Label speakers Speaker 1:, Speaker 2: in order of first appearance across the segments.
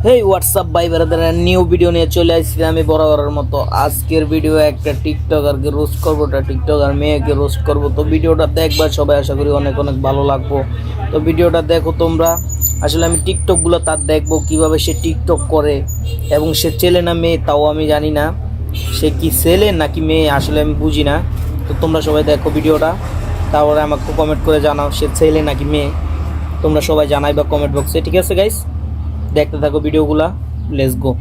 Speaker 1: হেই WhatsApp ভাই brother, new video নিয়ে চলে আসছি আমি বরাবরের মতো। আজকের ভিডিও একটা টিকটকারকে রোস্ট করবো, টিকটকার মেয়েকে রোস্ট করবো। তো ভিডিওটা দেখবা সবাই, আশা করি অনেক অনেক ভালো লাগবো। তো ভিডিওটা দেখো তোমরা। আসলে আমি টিকটকগুলো তার দেখবো কিভাবে সে টিকটক করে, এবং সে ছেলে না মেয়ে তাও আমি জানি না। সে কি ছেলে নাকি মেয়ে আসলে আমি বুঝি না। তো তোমরা সবাই দেখো ভিডিওটা, তারপরে আমাকে কমেন্ট করে জানাও সে ছেলে নাকি মেয়ে। তোমরা সবাই জানাইবা কমেন্ট বক্সে, ঠিক আছে গাইস? দেখতে থাকো ভিডিওগুলা, লেটস গো।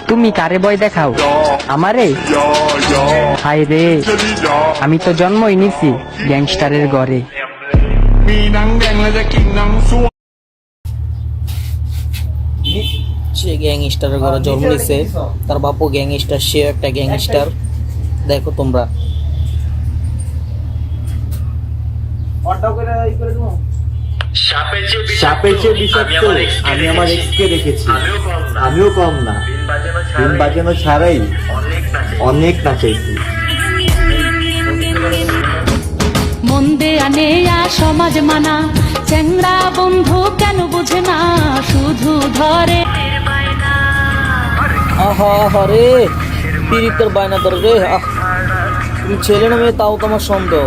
Speaker 2: তুমি কারে ভয় দেখাও আমারে? হাই রে, আমি তো জন্মই নিছি গ্যাংস্টারের ঘরে।
Speaker 1: সে গ্যাংস্টারের ঘরে জন্ম নিছে, তার বাপও গ্যাংস্টার, সে একটা গ্যাংস্টার। দেখো তোমরা।
Speaker 3: সাপের চেয়ে বিষাক্ত আমি আমার এক্সকে দেখেছি, আমিও কম না। দিন বাজানো ছাড়াই অনেক নাচাইছি।
Speaker 4: মন্দে আনে সমাজ মানা, চেংড়া বন্ধু কেন বুঝে না, শুধু ধরে
Speaker 1: আহা হরে পিরিতের বায়না ধরে রে। তুমি ছেলে না মেয়ে তাও তোমার সন্দেহ।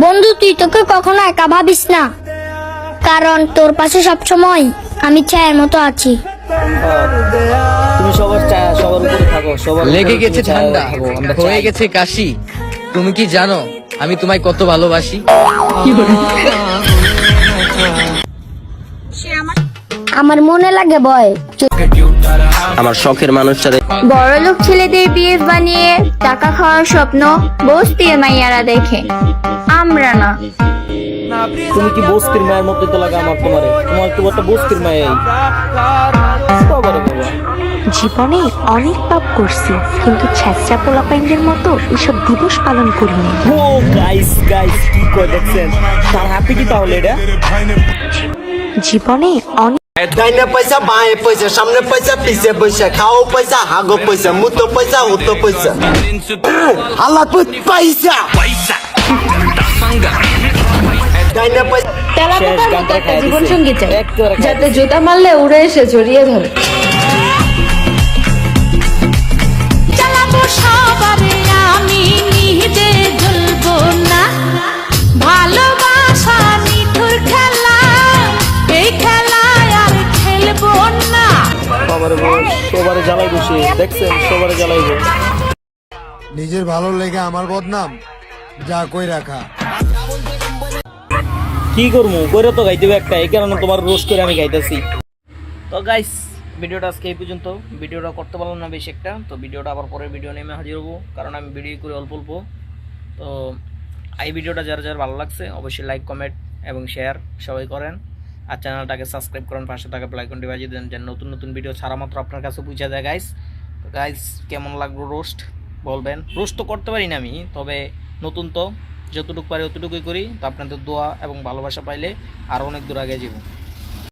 Speaker 5: বন্ধু, তুই তোকে কখনো একা ভাবিস না, কারণ তোর পাশে সবসময় আমি ছায়ের মতো আছি।
Speaker 1: তুমি সবার সবার উপরে থাকো, সবার
Speaker 2: লেগে গেছে ঠান্ডা, হয়ে গেছে কাশি। তুমি কি জানো আমি তোমায় কত ভালোবাসি?
Speaker 5: আমার মনে লাগে ভয়,
Speaker 6: আমার শখের মানুষটারে
Speaker 7: বড়লোক ছেলেদের বিয়ে বানিয়ে টাকা খাওয়ার স্বপ্ন বস্তির মাইয়ারা দেখে, আমরা না।
Speaker 1: তুমি কি বস্তির মায়ের মধ্যে তো লাগে আমার, তোমার তো একটা বস্তির মায়ে।
Speaker 8: জীবনে অনেক পাপ করছি, কিন্তু ছ্যাঁচা পোলাপাইনদের মতো এসব দিবস পালন করিনি।
Speaker 1: ও গাইস গাইস, কি কই দেখছেন? তার হ্যাপি কি তাহলে এটা?
Speaker 8: জীবনে অনেক
Speaker 9: ডাইনে পয়সা, বাঁয়ে পয়সা, সামনে পয়সা, পিছে পয়সা, খাও পয়সা, হাগো পয়সা, মুতো পয়সা, হুতো পয়সা, আল্লাহ পয়সা। ডাইনে পয়সা।
Speaker 1: শেষ গানটা খাই
Speaker 7: জীবন
Speaker 1: দিছে।
Speaker 7: সঙ্গী চাই,
Speaker 1: একেবারে খাই
Speaker 7: যাতে জুতা মারলে উড়ে এসে জড়িয়ে ধরে।
Speaker 4: চালাবো সবারে আমি নিজে জ্বলবো না, ভালোবাসা নিঠুর খেলা, এই খেলায় আর খেলবো না।
Speaker 1: বাবারে বল, সবারে জ্বালাই বসে দেখছেন, সবারে জ্বালাইবো।
Speaker 10: নিজের ভালো লেগে আমার বদনাম যা কই রাখা।
Speaker 1: কি করবো, করে তো গাইতে হবে একটা, এই কারণে তোমার রোস্ট করে আমি গাইতেছি। তো গাইস, ভিডিওটা আজকে এই পর্যন্ত। ভিডিওটা করতে পারলাম না বেশি একটা, তো ভিডিওটা আবার পরের ভিডিও নিয়ে আমি হাজির হবো, কারণ আমি ভিডিও করে অল্প অল্প। তো এই ভিডিওটা যার যার ভালো লাগছে অবশ্যই লাইক, কমেন্ট এবং শেয়ার সবাই করেন। আর চ্যানেলটাকে সাবস্ক্রাইব করেন, পাশে থাকা বেল আইকনটি বাজিয়ে দেন, যেন নতুন নতুন ভিডিও ছাড়া মাত্র আপনার কাছে পৌঁছে যায় গাইস। তো গাইস, কেমন লাগলো রোস্ট বলবেন। রোস্ট তো করতে পারি না আমি, তবে নতুন তো যতটুকু পারি অতটুকুই করি। তো আপনাদের দোয়া এবং ভালোবাসা পাইলে আরও অনেক দূর আগে যাব।